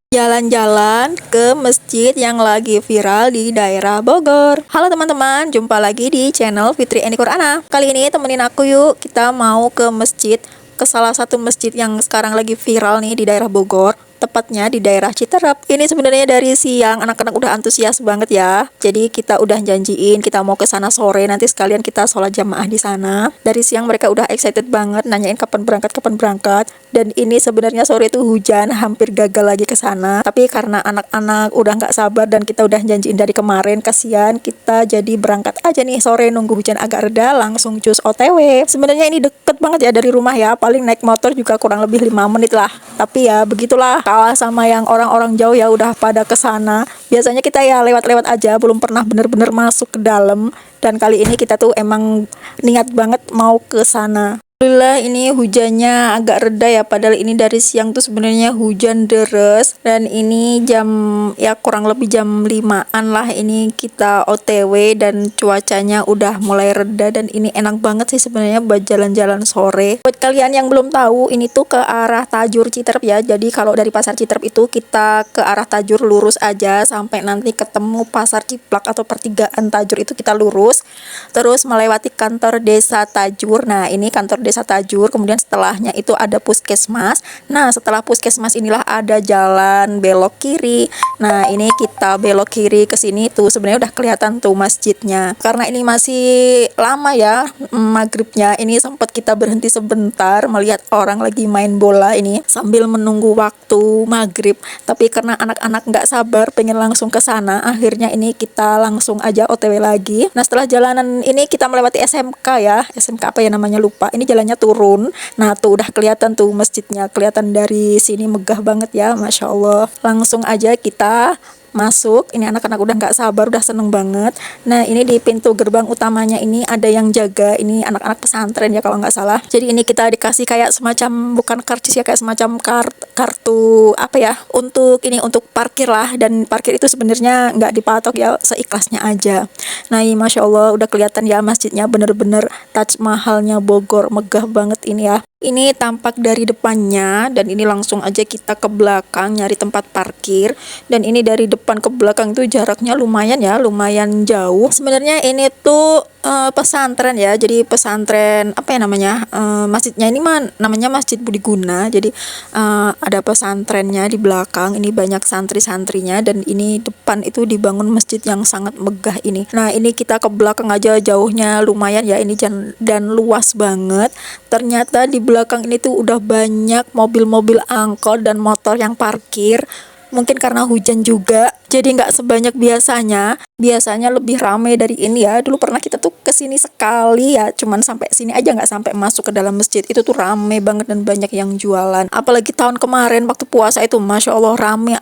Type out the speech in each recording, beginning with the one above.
Jalan-jalan ke masjid yang lagi viral di daerah Bogor. Halo teman-teman, jumpa lagi di channel Fitri Eni Qur'ana. Kali ini temenin aku yuk, kita mau ke masjid, ke salah satu masjid yang sekarang lagi viral nih di daerah Bogor. Tepatnya di daerah Citerep. Ini sebenarnya dari siang anak-anak udah antusias banget ya. Jadi kita udah janjiin kita mau ke sana sore, nanti sekalian kita sholat jamaah di sana. Dari siang mereka udah excited banget nanyain kapan berangkat. Dan ini sebenarnya sore itu hujan, hampir gagal lagi ke sana. Tapi karena anak-anak udah nggak sabar dan kita udah janjiin dari kemarin, kasihan kita jadi berangkat aja nih sore, nunggu hujan agak reda langsung cus OTW. Sebenarnya ini deket banget ya dari rumah ya, paling naik motor juga kurang lebih 5 menit lah. Tapi ya begitulah, kalah sama yang orang-orang jauh ya udah pada ke sana. Biasanya kita ya lewat-lewat aja, belum pernah bener-bener masuk ke dalam. Dan kali ini kita tuh emang niat banget mau ke sana. Alhamdulillah ini hujannya agak reda ya, padahal ini dari siang tuh sebenarnya hujan deres. Dan ini jam ya kurang lebih jam 5-an lah ini kita OTW dan cuacanya udah mulai reda dan ini enak banget sih sebenarnya buat jalan-jalan sore. Buat kalian yang belum tahu, ini tuh ke arah Tajur Citerep ya. Jadi kalau dari pasar Citerep itu kita ke arah Tajur lurus aja sampai nanti ketemu pasar Ciplak atau pertigaan Tajur, itu kita lurus terus melewati kantor desa Tajur. Nah ini kantor desa Tajur, kemudian setelahnya itu ada puskesmas. Nah setelah puskesmas inilah ada jalan belok kiri. Nah ini kita belok kiri ke sini tuh sebenarnya udah kelihatan tuh masjidnya. Karena ini masih lama ya maghribnya, ini sempat kita berhenti sebentar melihat orang lagi main bola ini sambil menunggu waktu maghrib. Tapi karena anak-anak nggak sabar pengen langsung ke sana, akhirnya ini kita langsung aja OTW lagi. Nah setelah jalanan ini kita melewati SMK ya, SMK apa ya namanya lupa. Ini jalannya turun. Nah tuh udah kelihatan tuh masjidnya, kelihatan dari sini megah banget ya, Masya Allah. Langsung aja kita masuk. Ini anak-anak udah nggak sabar, udah seneng banget. Nah ini di pintu gerbang utamanya ini ada yang jaga, ini anak-anak pesantren ya kalau nggak salah. Jadi ini kita dikasih kayak semacam, bukan karcis ya, kayak semacam kartu apa ya, untuk ini untuk parkir lah. Dan parkir itu sebenarnya nggak dipatok ya, seikhlasnya aja. Nah ini Masya Allah udah kelihatan ya masjidnya, bener-bener Taj Mahalnya Bogor, megah banget ini ya. Ini tampak dari depannya dan ini langsung aja kita ke belakang nyari tempat parkir. Dan ini dari depan ke belakang itu jaraknya lumayan ya, lumayan jauh. Sebenarnya ini tuh pesantren ya, jadi pesantren apa ya namanya, masjidnya ini mah namanya Masjid Budi Guna. Jadi ada pesantrennya di belakang, ini banyak santri-santrinya dan ini depan itu dibangun masjid yang sangat megah ini. Nah ini kita ke belakang aja jauhnya lumayan ya ini dan luas banget. Ternyata di belakang ini tuh udah banyak mobil-mobil angkot dan motor yang parkir. Mungkin karena hujan juga, jadi nggak sebanyak biasanya. Biasanya lebih ramai dari ini ya. Dulu pernah kita tuh kesini sekali ya, cuman sampai sini aja, nggak sampai masuk ke dalam masjid. Itu tuh ramai banget dan banyak yang jualan. Apalagi tahun kemarin waktu puasa itu, Masya Allah ramai.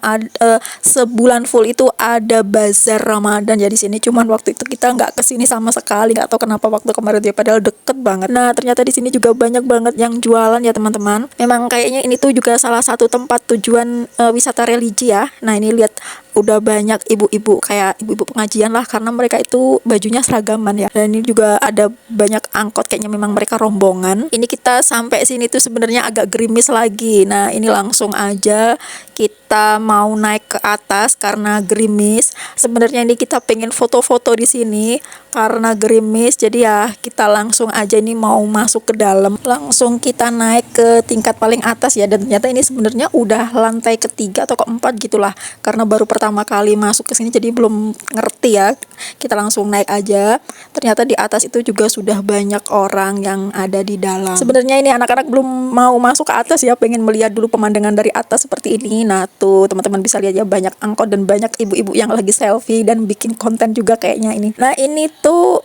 Sebulan full itu ada bazar Ramadan ya di sini. Cuman waktu itu kita nggak kesini sama sekali, nggak tahu kenapa waktu kemarin dia, padahal deket banget. Nah ternyata di sini juga banyak banget yang jualan ya teman-teman. Memang kayaknya ini tuh juga salah satu tempat tujuan wisata religi ya. Nah ini lihat udah banyak ibu-ibu, kayak ibu-ibu pengajian lah, karena mereka itu bajunya seragaman ya. Dan ini juga ada banyak angkot, kayaknya memang mereka rombongan. Ini kita sampai sini tuh sebenarnya agak gerimis lagi. Nah ini langsung aja kita mau naik ke atas karena gerimis. Sebenarnya ini kita pengen foto-foto di sini karena gerimis, jadi ya kita langsung aja ini mau masuk ke dalam. Langsung kita naik ke tingkat paling atas ya, dan ternyata ini sebenarnya udah lantai ketiga atau keempat gitulah, karena baru pertama kali masuk ke sini jadi belum ngerti ya. Kita langsung naik aja. Ternyata di atas itu juga sudah banyak orang yang ada di dalam. Sebenarnya ini anak-anak belum mau masuk ke atas ya, pengen melihat dulu pemandangan dari atas seperti ini. Nah tuh teman-teman bisa lihat ya, banyak angkot dan banyak ibu-ibu yang lagi selfie dan bikin konten juga kayaknya ini. Nah ini tuh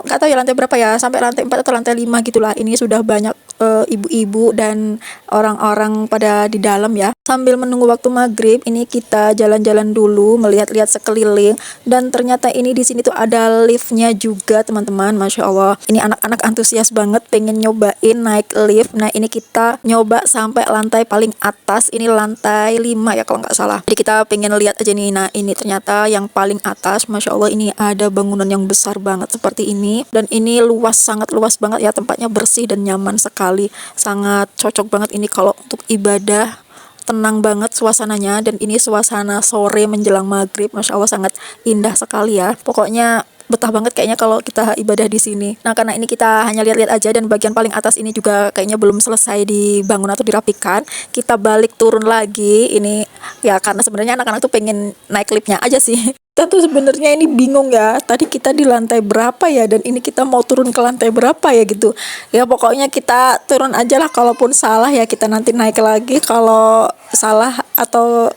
nggak tahu ya lantai berapa ya, sampai lantai 4 atau lantai 5 gitulah. Ini sudah banyak ibu-ibu dan orang-orang pada di dalam ya. Sambil menunggu waktu maghrib, ini kita jalan-jalan dulu, melihat-lihat sekeliling. Dan ternyata ini di sini tuh ada liftnya juga teman-teman, Masya Allah. Ini anak-anak antusias banget pengen nyobain naik lift. Nah ini kita nyoba sampai lantai paling atas, ini lantai 5 ya kalau nggak salah. Jadi kita pengen lihat aja nih. Nah ini ternyata yang paling atas, Masya Allah, ini ada bangunan yang besar banget seperti ini. Dan ini luas, sangat luas banget ya, tempatnya bersih dan nyaman sekali. Sangat cocok banget ini kalau untuk ibadah tenang banget suasananya, dan ini suasana sore menjelang maghrib, Masya Allah sangat indah sekali ya. Pokoknya betah banget kayaknya kalau kita ibadah di sini. Nah, karena ini kita hanya lihat-lihat aja dan bagian paling atas ini juga kayaknya belum selesai dibangun atau dirapikan. Kita balik turun lagi. Ini ya karena sebenarnya anak-anak tuh pengen naik liftnya aja sih. Kita tuh sebenarnya ini bingung ya. Tadi kita di lantai berapa ya, dan ini kita mau turun ke lantai berapa ya gitu. Ya pokoknya kita turun aja lah, kalaupun salah ya kita nanti naik lagi. Kalau salah atau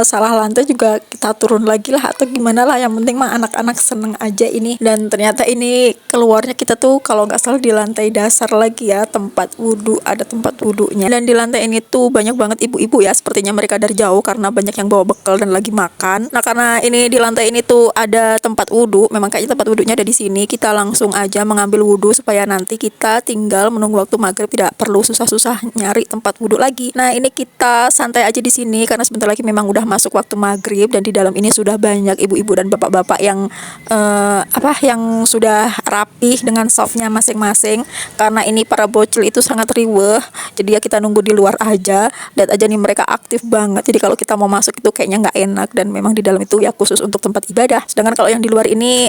salah lantai juga kita turun lagi lah atau gimana lah. Yang penting mah anak-anak seneng aja ini. Dan ternyata ini keluarnya kita tuh kalau nggak salah di lantai dasar lagi ya, tempat wudhu, ada tempat wudhunya. Dan di lantai ini tuh banyak banget ibu-ibu ya, sepertinya mereka dari jauh karena banyak yang bawa bekal dan lagi makan. Nah, karena ini di lantai ini tuh ada tempat wudhu, memang kayaknya tempat wudhunya ada di sini. Kita langsung aja mengambil wudhu supaya nanti kita tinggal menunggu waktu maghrib, tidak perlu susah-susah nyari tempat wudhu lagi. Nah, ini kita santai aja di sini karena sebentar lagi memang udah masuk waktu maghrib, dan di dalam ini sudah banyak ibu-ibu dan bapak-bapak yang yang sudah rapih dengan softnya masing-masing. Karena ini para bocil itu sangat riweh, jadi ya kita nunggu di luar aja. Lihat aja nih mereka aktif banget, jadi kalau kita mau masuk itu kayaknya nggak enak, dan memang di dalam itu ya khusus untuk tempat ibadah. Sedangkan kalau yang di luar ini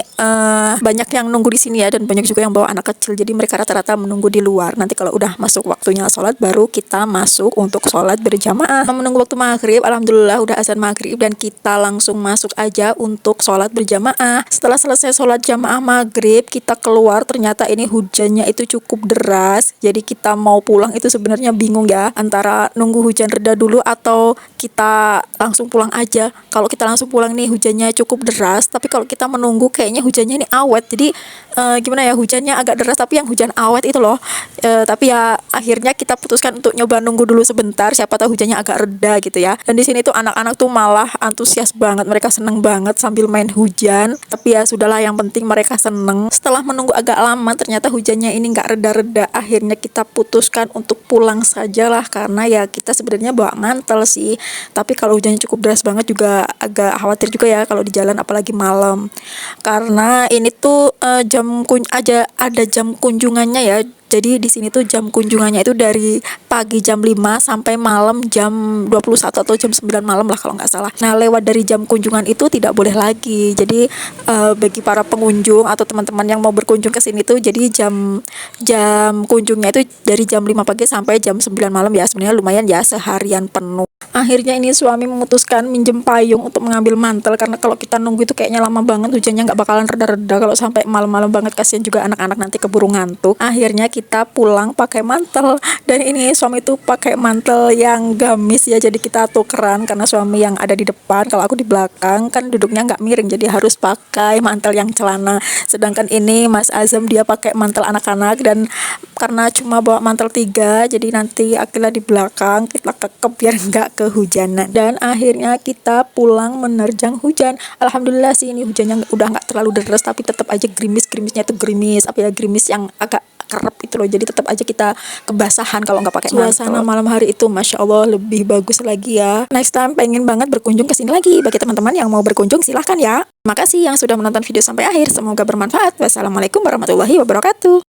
banyak yang nunggu di sini ya, dan banyak juga yang bawa anak kecil, jadi mereka rata-rata menunggu di luar. Nanti kalau udah masuk waktunya sholat baru kita masuk untuk sholat berjamaah. Menunggu waktu maghrib, alhamdulillah udah azan maghrib dan kita langsung masuk aja untuk sholat berjamaah. Setelah selesai sholat jamaah maghrib, kita keluar, ternyata ini hujannya itu cukup deras, jadi kita mau pulang itu sebenarnya bingung ya, antara nunggu hujan reda dulu atau kita langsung pulang aja. Kalau kita langsung pulang nih hujannya cukup deras, tapi kalau kita menunggu kayaknya hujannya ini awet, jadi gimana ya, hujannya agak deras tapi yang hujan awet itu loh. Tapi ya akhirnya kita putuskan untuk nyoba nunggu dulu sebentar, siapa tahu hujannya agak reda gitu ya. Dan di sini tuh anak-anak tuh malah antusias banget, mereka seneng banget sambil main hujan. Tapi ya sudahlah, yang penting mereka seneng. Setelah menunggu agak lama ternyata hujannya ini nggak reda-reda, akhirnya kita putuskan untuk pulang saja lah, karena ya kita sebenarnya bawa mantel sih, tapi kalau hujannya cukup deras banget juga agak khawatir juga ya kalau di jalan apalagi malam. Karena ini tuh ada jam kunjungannya ya. Jadi di sini tuh jam kunjungannya itu dari pagi jam 5 sampai malam jam 21 atau jam 9 malam lah kalau nggak salah. Nah, lewat dari jam kunjungan itu tidak boleh lagi. Jadi bagi para pengunjung atau teman-teman yang mau berkunjung ke sini tuh, jadi jam kunjungnya itu dari jam 5 pagi sampai jam 9 malam ya. Sebenarnya lumayan ya, seharian penuh. Akhirnya ini suami memutuskan minjem payung untuk mengambil mantel, karena kalau kita nunggu itu kayaknya lama banget, hujannya nggak bakalan reda-reda kalau sampai malam-malam banget, kasihan juga anak-anak nanti keburu ngantuk. Akhirnya kita pulang pakai mantel, dan ini suami tuh pakai mantel yang gamis ya, jadi kita tukeran karena suami yang ada di depan, kalau aku di belakang kan duduknya nggak miring, jadi harus pakai mantel yang celana. Sedangkan ini Mas Azam dia pakai mantel anak-anak, dan karena cuma bawa mantel 3, jadi nanti akhirnya di belakang kita kekep biar nggak kehujanan. Dan akhirnya kita pulang menerjang hujan. Alhamdulillah sih ini hujannya udah nggak terlalu deras, tapi tetap aja gerimisnya itu gerimis gerimis yang agak kerap itu loh, jadi tetap aja kita kebasahan kalau nggak pakai mantel. Suasana malam hari itu Masya Allah lebih bagus lagi ya. Next time pengen banget berkunjung ke sini lagi. Bagi teman-teman yang mau berkunjung silahkan ya. Makasih yang sudah menonton video sampai akhir, semoga bermanfaat. Wassalamualaikum warahmatullahi wabarakatuh.